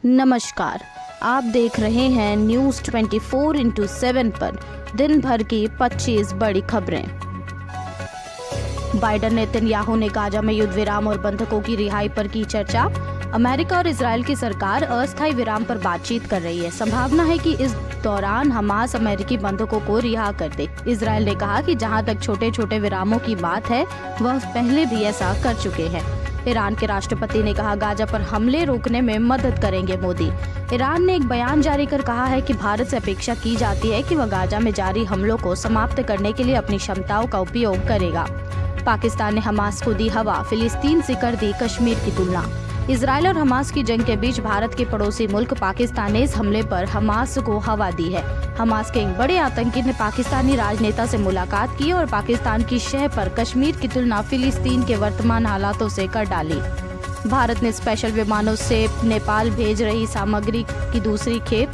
नमस्कार, आप देख रहे हैं न्यूज़ 24x7 पर दिन भर की 25 बड़ी खबरें। बाइडन नेतन्याहू ने गाजा में युद्ध विराम और बंधकों की रिहाई पर की चर्चा। अमेरिका और इजराइल की सरकार अस्थायी विराम पर बातचीत कर रही है। संभावना है कि इस दौरान हमास अमेरिकी बंधकों को रिहा कर दे। इजराइल ने कहा कि जहां तक छोटे छोटे विरामों की बात है, वह पहले भी ऐसा कर चुके हैं। ईरान के राष्ट्रपति ने कहा, गाजा पर हमले रोकने में मदद करेंगे मोदी। ईरान ने एक बयान जारी कर कहा है कि भारत से अपेक्षा की जाती है कि वह गाजा में जारी हमलों को समाप्त करने के लिए अपनी क्षमताओं का उपयोग करेगा। पाकिस्तान ने हमास को दी हवा, फिलिस्तीन से कर दी कश्मीर की तुलना। इजराइल और हमास की जंग के बीच भारत के पड़ोसी मुल्क पाकिस्तान ने इस हमले पर हमास को हवा दी है। हमास के एक बड़े आतंकी ने पाकिस्तानी राजनेता से मुलाकात की और पाकिस्तान की शह पर कश्मीर की तुलना फिलिस्तीन के वर्तमान हालातों से कर डाली। भारत ने स्पेशल विमानों से नेपाल भेज रही सामग्री की दूसरी खेप।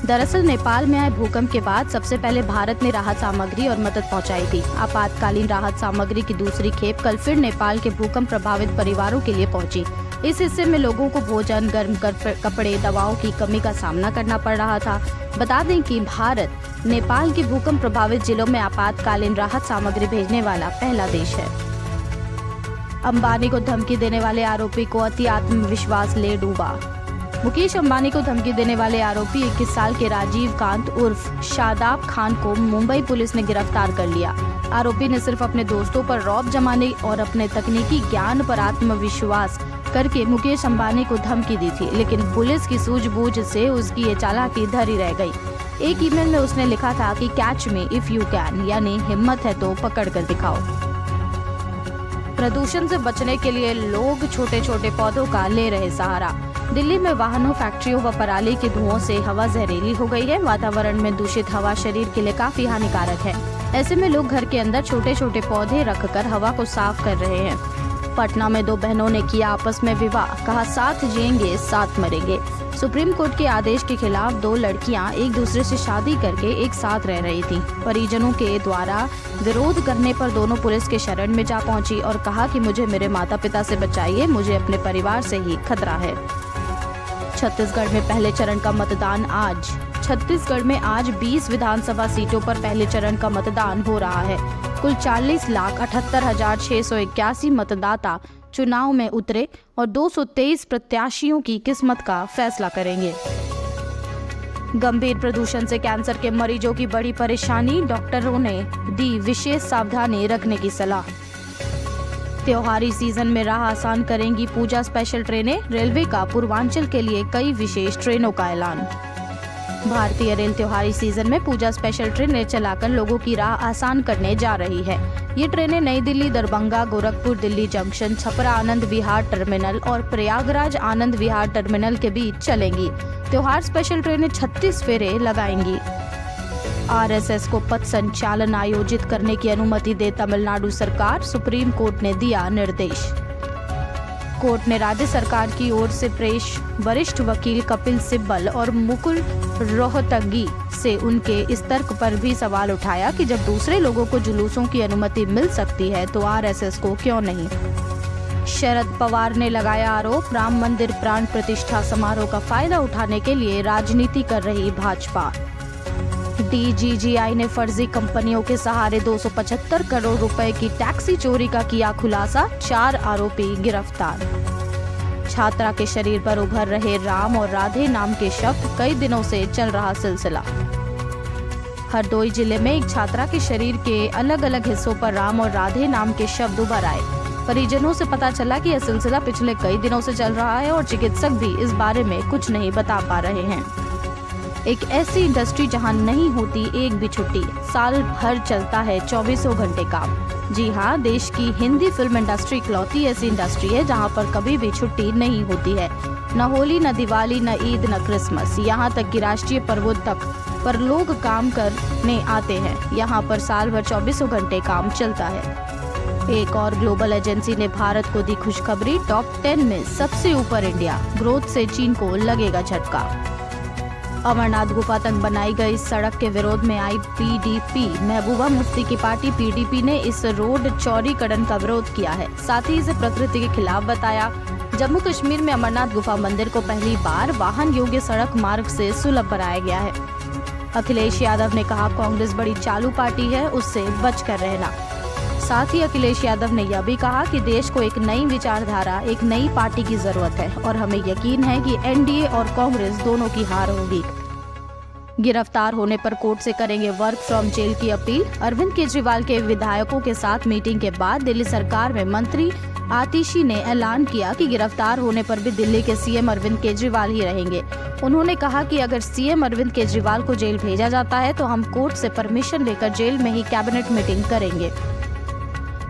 दरअसल नेपाल में आए भूकंप के बाद सबसे पहले भारत ने राहत सामग्री और मदद पहुंचाई थी। आपातकालीन राहत सामग्री की दूसरी खेप कल फिर नेपाल के भूकंप प्रभावित परिवारों के लिए पहुंची। इस हिस्से में लोगों को भोजन, गर्म कपड़े, दवाओं की कमी का सामना करना पड़ रहा था। बता दें कि भारत नेपाल के भूकंप प्रभावित जिलों में आपातकालीन राहत सामग्री भेजने वाला पहला देश है। अंबानी को धमकी देने वाले आरोपी को अति आत्मविश्वास ले डूबा। मुकेश अंबानी को धमकी देने वाले आरोपी 21 साल के राजीव कांत उर्फ शादाब खान को मुंबई पुलिस ने गिरफ्तार कर लिया। आरोपी ने सिर्फ अपने दोस्तों पर रौब जमाने और अपने तकनीकी ज्ञान पर आत्मविश्वास करके मुकेश अंबानी को धमकी दी थी, लेकिन पुलिस की सूझबूझ से उसकी ये चालाकी धरी रह गई। एक ईमेल में उसने लिखा था कि catch me if you can, यानी हिम्मत है तो पकड़ कर दिखाओ। प्रदूषण से बचने के लिए लोग छोटे छोटे पौधों का ले रहे सहारा। दिल्ली में वाहनों, फैक्ट्रियों व पराली के धुओं से हवा जहरीली हो गई है। वातावरण में दूषित हवा शरीर के लिए काफी हानिकारक है। ऐसे में लोग घर के अंदर छोटे छोटे पौधे रखकर हवा को साफ कर रहे हैं। पटना में दो बहनों ने किया आपस में विवाह, कहा साथ जिएंगे साथ मरेंगे। सुप्रीम कोर्ट के आदेश के खिलाफ दो लड़कियां एक दूसरे से शादी करके एक साथ रह रही थीं। परिजनों के द्वारा विरोध करने पर दोनों पुलिस के शरण में जा पहुंची और कहा कि मुझे मेरे माता पिता से बचाइए, मुझे अपने परिवार से ही खतरा है। छत्तीसगढ़ में पहले चरण का मतदान आज। छत्तीसगढ़ में आज 20 विधानसभा सीटों पर पहले चरण का मतदान हो रहा है। कुल 40,78,681 मतदाता चुनाव में उतरे और 223 प्रत्याशियों की किस्मत का फैसला करेंगे। गंभीर प्रदूषण से कैंसर के मरीजों की बड़ी परेशानी, डॉक्टरों ने दी विशेष सावधानी रखने की सलाह। त्योहारी सीजन में राह आसान करेंगी पूजा स्पेशल ट्रेनें। रेलवे का पूर्वांचल के लिए कई विशेष ट्रेनों का ऐलान। भारतीय रेल त्योहारी सीजन में पूजा स्पेशल ट्रेनें चलाकर लोगों की राह आसान करने जा रही है। ये ट्रेनें नई दिल्ली, दरभंगा, गोरखपुर, दिल्ली जंक्शन, छपरा आनंद विहार टर्मिनल और प्रयागराज आनंद विहार टर्मिनल के बीच चलेंगी। त्योहार स्पेशल ट्रेनें 36 फेरे लगाएंगी। आरएसएस को पथ संचालन आयोजित करने की अनुमति दे तमिलनाडु सरकार, सुप्रीम कोर्ट ने दिया निर्देश। कोर्ट ने राज्य सरकार की ओर से पेश वरिष्ठ वकील कपिल सिब्बल और मुकुल रोहतगी से उनके इस तर्क पर भी सवाल उठाया कि जब दूसरे लोगों को जुलूसों की अनुमति मिल सकती है तो आरएसएस को क्यों नहीं। शरद पवार ने लगाया आरोप, राम मंदिर प्राण प्रतिष्ठा समारोह का फायदा उठाने के लिए राजनीति कर रही भाजपा। डीजीजीआई ने फर्जी कंपनियों के सहारे 275 करोड़ रुपए की टैक्सी चोरी का किया खुलासा, 4 आरोपी गिरफ्तार। छात्रा के शरीर पर उभर रहे राम और राधे नाम के शब्द, कई दिनों से चल रहा सिलसिला। हरदोई जिले में एक छात्रा के शरीर के अलग अलग हिस्सों पर राम और राधे नाम के शब्द उभर आए। परिजनों से पता चला कि यह सिलसिला पिछले कई दिनों से चल रहा है और चिकित्सक भी इस बारे में कुछ नहीं बता पा रहे हैं। एक ऐसी इंडस्ट्री जहां नहीं होती एक भी छुट्टी, साल भर चलता है 24 घंटे काम। जी हाँ, देश की हिंदी फिल्म इंडस्ट्री इकलौती ऐसी इंडस्ट्री है जहां पर कभी भी छुट्टी नहीं होती है। न होली, न दिवाली, न ईद, न क्रिसमस, यहाँ तक कि राष्ट्रीय पर्वों तक पर लोग काम करने आते हैं। यहाँ पर साल भर 24 घंटे काम चलता है। एक और ग्लोबल एजेंसी ने भारत को दी खुशखबरी, टॉप 10 में सबसे ऊपर इंडिया, ग्रोथ से चीन को लगेगा झटका। अमरनाथ गुफा तक बनाई गई सड़क के विरोध में आई पीडीपी। महबूबा मुफ्ती की पार्टी पीडीपी ने इस रोड चौड़ीकरण का विरोध किया है, साथ ही इसे प्रकृति के खिलाफ बताया। जम्मू कश्मीर में अमरनाथ गुफा मंदिर को पहली बार वाहन योग्य सड़क मार्ग से सुलभ बनाया गया है। अखिलेश यादव ने कहा, कांग्रेस बड़ी चालू पार्टी है, उससे बचकर रहना। साथ ही अखिलेश यादव ने यह भी कहा कि देश को एक नई विचारधारा, एक नई पार्टी की जरूरत है और हमें यकीन है कि एनडीए और कांग्रेस दोनों की हार होगी। गिरफ्तार होने पर कोर्ट से करेंगे वर्क फ्रॉम जेल की अपील। अरविंद केजरीवाल के विधायकों के साथ मीटिंग के बाद दिल्ली सरकार में मंत्री आतिशी ने ऐलान किया कि गिरफ्तार होने पर भी दिल्ली के सीएम अरविंद केजरीवाल ही रहेंगे। उन्होंने कहा कि अगर सीएम अरविंद केजरीवाल को जेल भेजा जाता है तो हम कोर्ट से परमिशन लेकर जेल में ही कैबिनेट मीटिंग करेंगे।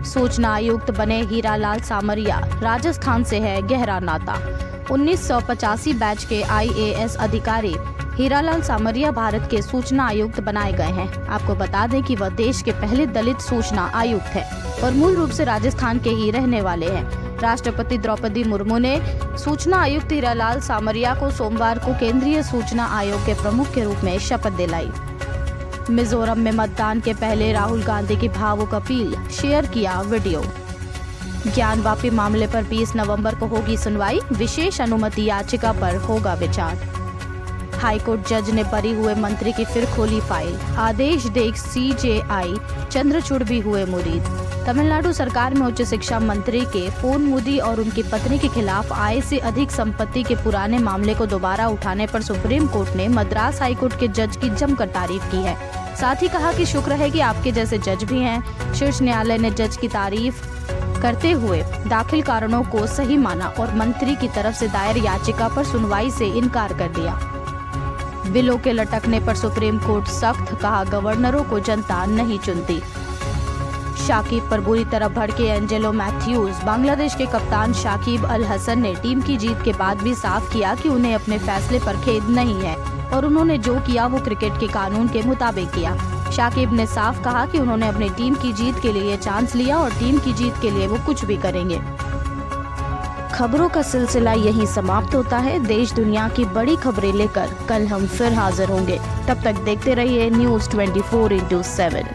सूचना आयुक्त बने हीरालाल सामरिया, राजस्थान से है गहरा नाता। 1985 बैच के IAS अधिकारी हीरालाल सामरिया भारत के सूचना आयुक्त बनाए गए हैं। आपको बता दें कि वह देश के पहले दलित सूचना आयुक्त है और मूल रूप से राजस्थान के ही रहने वाले हैं। राष्ट्रपति द्रौपदी मुर्मू ने सूचना आयुक्त हीरालाल सामरिया को सोमवार को केंद्रीय सूचना आयोग के प्रमुख के रूप में शपथ दिलाई। मिजोरम में मतदान के पहले राहुल गांधी की भावुक अपील, शेयर किया वीडियो। ज्ञानवापी मामले पर 20 नवंबर को होगी सुनवाई, विशेष अनुमति याचिका पर होगा विचार। हाईकोर्ट जज ने बरी हुए मंत्री की फिर खोली फाइल, आदेश देख CJI चंद्रचूड़ भी हुए मुरीद। तमिलनाडु सरकार में उच्च शिक्षा मंत्री के पोन मुदी और उनकी पत्नी के खिलाफ आय से अधिक संपत्ति के पुराने मामले को दोबारा उठाने पर सुप्रीम कोर्ट ने मद्रास हाईकोर्ट के जज की जमकर तारीफ की है। साथ ही कहा कि शुक्र है कि आपके जैसे जज भी हैं। शीर्ष न्यायालय ने जज की तारीफ करते हुए दाखिल कारणों को सही माना और मंत्री की तरफ से दायर याचिका पर सुनवाई से इनकार कर दिया। बिलों के लटकने पर सुप्रीम कोर्ट सख्त, कहा गवर्नरों को जनता नहीं चुनती। शाकिब पर बुरी तरह भड़के एंजेलो मैथ्यूज। बांग्लादेश के कप्तान शाकिब अल हसन ने टीम की जीत के बाद भी साफ किया कि उन्हें अपने फैसले पर खेद नहीं है और उन्होंने जो किया वो क्रिकेट के कानून के मुताबिक किया। शाकिब ने साफ कहा कि उन्होंने अपनी टीम की जीत के लिए चांस लिया और टीम की जीत के लिए वो कुछ भी करेंगे। खबरों का सिलसिला यहीं समाप्त होता है। देश दुनिया की बड़ी खबरें लेकर कल हम फिर हाजिर होंगे। तब तक देखते रहिए News 24/7।